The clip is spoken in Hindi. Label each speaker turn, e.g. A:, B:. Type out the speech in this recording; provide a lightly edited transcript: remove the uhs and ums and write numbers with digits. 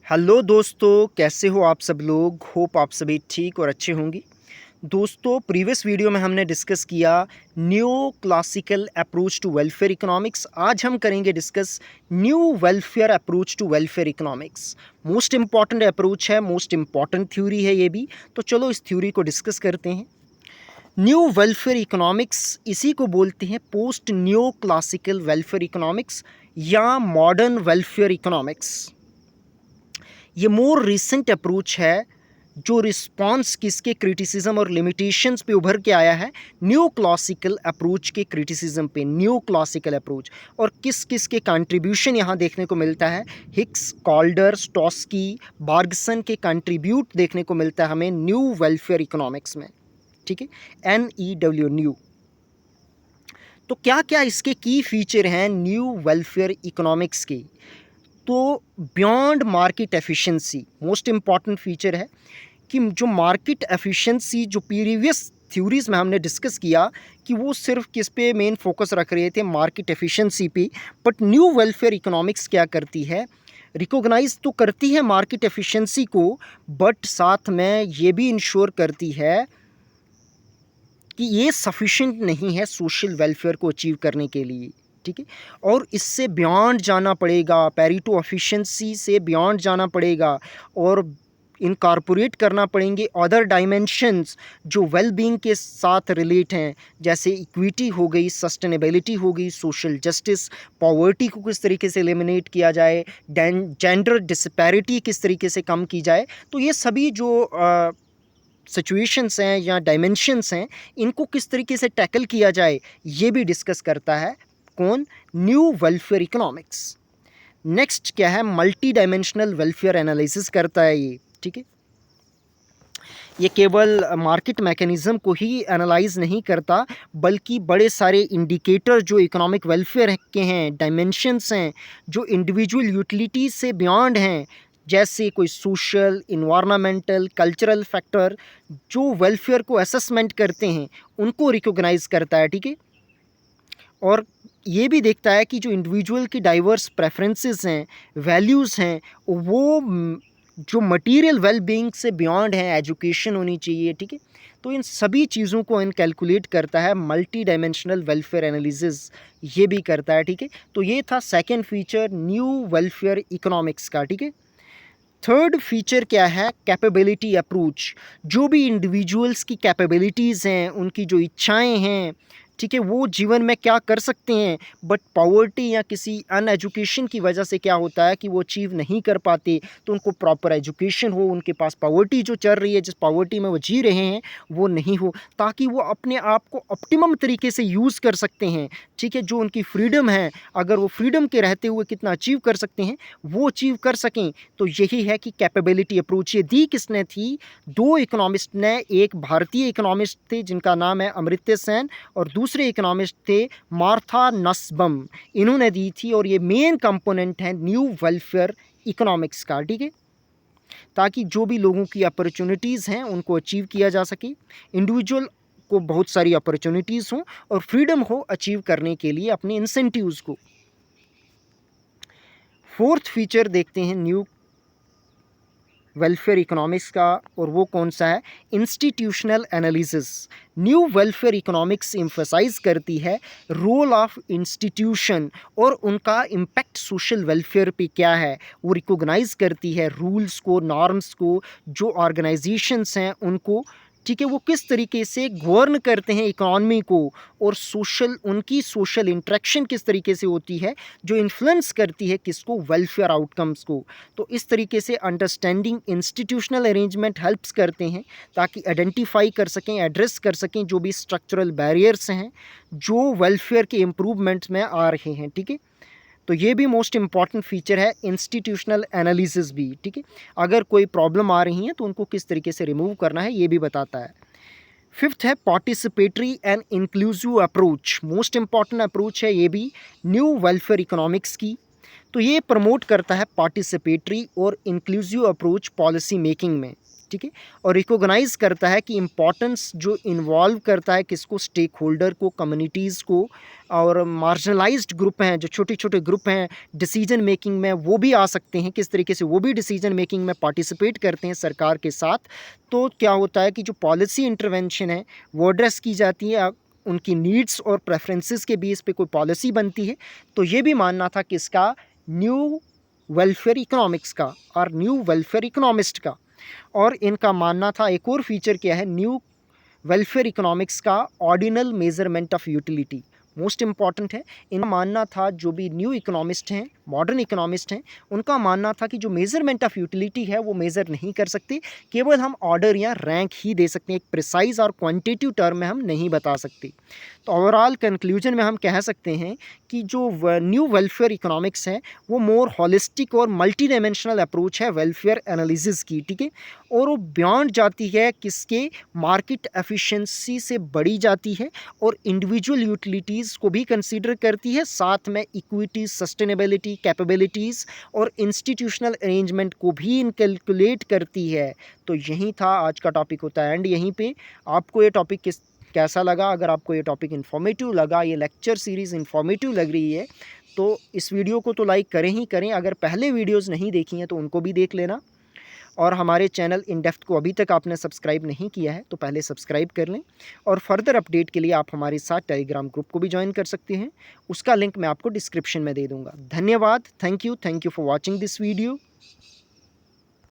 A: हेलो दोस्तों, कैसे हो आप सब लोग। होप आप सभी ठीक और अच्छे होंगे। दोस्तों, प्रीवियस वीडियो में हमने डिस्कस किया new classical approach to welfare economics. आज हम करेंगे discuss new welfare approach to welfare economics. Most important approach है, मोस्ट इम्पॉर्टेंट थ्योरी है ये भी। तो चलो इस थ्योरी को डिस्कस करते हैं। न्यू वेलफेयर इकोनॉमिक्स इसी को बोलते हैं post new classical welfare economics या मॉडर्न वेलफेयर इकोनॉमिक्स। ये मोर रिसेंट अप्रोच है जो रिस्पॉन्स किसके क्रिटिसिज्म और लिमिटेशंस पे उभर के आया है, न्यू क्लासिकल अप्रोच के क्रिटिसिज्म पे। न्यू क्लासिकल अप्रोच और किस किस के कंट्रीब्यूशन यहाँ देखने को मिलता है। हिक्स, कॉल्डर, स्टॉस्की, बार्गसन के कंट्रीब्यूट देखने को मिलता है हमें न्यू वेलफेयर इकोनॉमिक्स में। ठीक है, NEW न्यू। तो क्या क्या इसके की फीचर हैं न्यू वेलफेयर इकोनॉमिक्स के। तो beyond market efficiency most important feature है कि जो मार्केट एफिशिएंसी जो प्रीवियस थ्योरीज में हमने डिस्कस किया कि वो सिर्फ किस पे मेन फोकस रख रहे थे, मार्केट एफिशिएंसी पे। बट न्यू वेलफेयर इकोनॉमिक्स क्या करती है, रिकॉग्नाइज तो करती है मार्केट एफिशिएंसी को, बट साथ में ये भी इंश्योर करती है कि ये सफिशिएंट नहीं है सोशल वेलफेयर को अचीव करने के लिए। ठीक है, और इससे बियॉन्ड जाना पड़ेगा, पेरिटो एफिशिएंसी से बियॉन्ड जाना पड़ेगा और इनकॉर्पोरेट करना पड़ेंगे अदर डायमेंशंस जो वेल बीइंग के साथ रिलेट हैं, जैसे इक्विटी हो गई, सस्टेनेबिलिटी हो गई, सोशल जस्टिस, पॉवर्टी को किस तरीके से एलिमिनेट किया जाए, जेंडर डिस्पैरिटी किस तरीके से कम की जाए। तो ये सभी जो सिचुएशंस हैं या डायमेंशंस हैं, इनको किस तरीके से टैकल किया जाए, ये भी डिस्कस करता है कौन, न्यू वेलफेयर इकोनॉमिक्स। नेक्स्ट क्या है, मल्टी डायमेंशनल वेलफेयर एनालिसिस करता है ये। ठीक है, ये केवल मार्केट मैकेनिज्म को ही एनालाइज नहीं करता, बल्कि बड़े सारे इंडिकेटर जो इकोनॉमिक वेलफेयर के हैं, डायमेंशंस हैं जो इंडिविजुअल यूटिलिटी से बियॉन्ड हैं, जैसे कोई सोशल, इन्वायरमेंटल, कल्चरल फैक्टर जो वेलफेयर को असेसमेंट करते हैं, उनको रिकॉग्नाइज करता है। ठीक है, और ये भी देखता है कि जो इंडिविजुअल की डाइवर्स प्रेफरेंसेस हैं, वैल्यूज़ हैं, वो जो मटेरियल वेल बीइंग से बियॉन्ड है, एजुकेशन होनी चाहिए। ठीक है, तो इन सभी चीज़ों को इन कैलकुलेट करता है, मल्टी डायमेंशनल वेलफेयर एनालिसिस ये भी करता है। ठीक है, तो ये था second feature new welfare economics का। ठीक है, थर्ड फीचर क्या है, कैपेबिलिटी अप्रोच। जो भी इंडिविजुअल्स की कैपेबिलिटीज़ हैं, उनकी जो इच्छाएं हैं, ठीक है, वो जीवन में क्या कर सकते हैं, बट पॉवर्टी या किसी अनएजुकेशन की वजह से क्या होता है कि वो अचीव नहीं कर पाते। तो उनको प्रॉपर एजुकेशन हो, उनके पास पॉवर्टी जो चल रही है, जिस पॉवर्टी में वो जी रहे हैं, वो नहीं हो, ताकि वो अपने आप को ऑप्टिमम तरीके से यूज़ कर सकते हैं। ठीक है, जो उनकी फ्रीडम है, अगर वो फ्रीडम के रहते हुए कितना अचीव कर सकते हैं, वो अचीव कर सकें। तो यही है कि कैपेबिलिटी अप्रोच। ये दी किसने थी, दो इकोनॉमिस्ट ने। एक भारतीय इकोनॉमिस्ट थे जिनका नाम है अमर्त्य सेन, और दूसरे इकोनॉमिस्ट थे मार्था नस्बम, इन्होंने दी थी। और ये मेन कंपोनेंट है न्यू वेलफेयर इकोनॉमिक्स का। ठीक है, ताकि जो भी लोगों की अपॉर्चुनिटीज़ हैं उनको अचीव किया जा सके, इंडिविजुअल को बहुत सारी अपॉर्चुनिटीज़ हों और फ्रीडम हो अचीव करने के लिए अपने इंसेंटिव्स को। फोर्थ फीचर देखते हैं न्यू वेलफेयर इकोनॉमिक्स का, और वो कौन सा है, institutional analysis. New welfare economics emphasise करती है रोल ऑफ इंस्टीट्यूशन और उनका इम्पैक्ट सोशल वेलफेयर पे क्या है। वो रिकॉग्नाइज करती है रूल्स को, नॉर्म्स को, जो ऑर्गेनाइजेशंस हैं उनको। ठीक है, वो किस तरीके से गवर्न करते हैं इकोनॉमी को, और सोशल, उनकी सोशल इंटरेक्शन किस तरीके से होती है, जो इन्फ्लुएंस करती है किसको, वेलफेयर आउटकम्स को। तो इस तरीके से अंडरस्टैंडिंग इंस्टीट्यूशनल अरेंजमेंट हेल्प्स करते हैं, ताकि आइडेंटिफाई कर सकें, एड्रेस कर सकें जो भी स्ट्रक्चरल बैरियर्स हैं जो वेलफेयर के इम्प्रूवमेंट में आ रहे हैं। ठीक है, तो ये भी मोस्ट इम्पॉर्टेंट फीचर है, इंस्टीट्यूशनल एनालिसिस भी। ठीक है, अगर कोई प्रॉब्लम आ रही है तो उनको किस तरीके से रिमूव करना है, ये भी बताता है। फिफ्थ है participatory and inclusive approach. Most important approach है ये भी न्यू वेलफेयर इकोनॉमिक्स की। तो ये प्रमोट करता है पार्टिसिपेटरी और इंक्लूसिव अप्रोच पॉलिसी मेकिंग में। ठीक है, और रिकॉग्नाइज़ करता है कि इम्पोर्टेंस जो इन्वॉल्व करता है किसको, स्टेक होल्डर को, कम्युनिटीज़ को, और मार्जिनलाइज्ड ग्रुप हैं, जो छोटे छोटे ग्रुप हैं डिसीजन मेकिंग में, वो भी आ सकते हैं, किस तरीके से वो भी डिसीजन मेकिंग में पार्टिसिपेट करते हैं सरकार के साथ। तो क्या होता है कि जो पॉलिसी इंटरवेंशन है वो एड्रेस की जाती है, उनकी नीड्स और प्रेफरेंसेस के बेस पे कोई पॉलिसी बनती है। तो ये भी मानना था किसका, न्यू वेलफेयर इकोनॉमिक्स का और न्यू वेलफेयर इकोनॉमिस्ट का। और इनका मानना था, एक और फीचर क्या है न्यू वेलफेयर इकोनॉमिक्स का, ordinal measurement of utility most important है। इनका मानना था, जो भी न्यू इकोनॉमिस्ट हैं, मॉडर्न इकोनॉमिस्ट हैं, उनका मानना था कि जो मेजरमेंट ऑफ यूटिलिटी है वो मेज़र नहीं कर सकते, केवल हम ऑर्डर या रैंक ही दे सकते हैं, एक प्रिसाइज और क्वांटिटेटिव टर्म में हम नहीं बता सकते। तो ओवरऑल कंक्लूजन में हम कह सकते हैं कि जो न्यू वेलफेयर इकोनॉमिक्स है वो मोर हॉलिस्टिक और मल्टी डायमेंशनल अप्रोच है वेलफेयर एनालिसिस की, ठीक है, और वो बियॉन्ड जाती है किसके, मार्केट एफिशिएंसी से बड़ी जाती है, और इंडिविजुअल यूटिलिटीज़ को भी कंसीडर करती है, साथ में इक्विटी, सस्टेनेबिलिटी, कैपेबिलिटीज़ और इंस्टीट्यूशनल अरेंजमेंट को भी इनकैलकुलेट करती है। तो यही था आज का टॉपिक होता है एंड यहीं पे आपको ये टॉपिक कैसा लगा। अगर आपको ये टॉपिक इन्फॉर्मेटिव लगा, ये लेक्चर सीरीज़ इन्फॉर्मेटिव लग रही है, तो इस वीडियो को तो लाइक करें ही करें। अगर पहले वीडियोज़ नहीं देखी हैं तो उनको भी देख लेना, और हमारे चैनल इन डेप्थ को अभी तक आपने सब्सक्राइब नहीं किया है तो पहले सब्सक्राइब कर लें, और फर्दर अपडेट के लिए आप हमारे साथ टेलीग्राम ग्रुप को भी ज्वाइन कर सकते हैं, उसका लिंक मैं आपको डिस्क्रिप्शन में दे दूँगा। धन्यवाद, thank you for watching this video.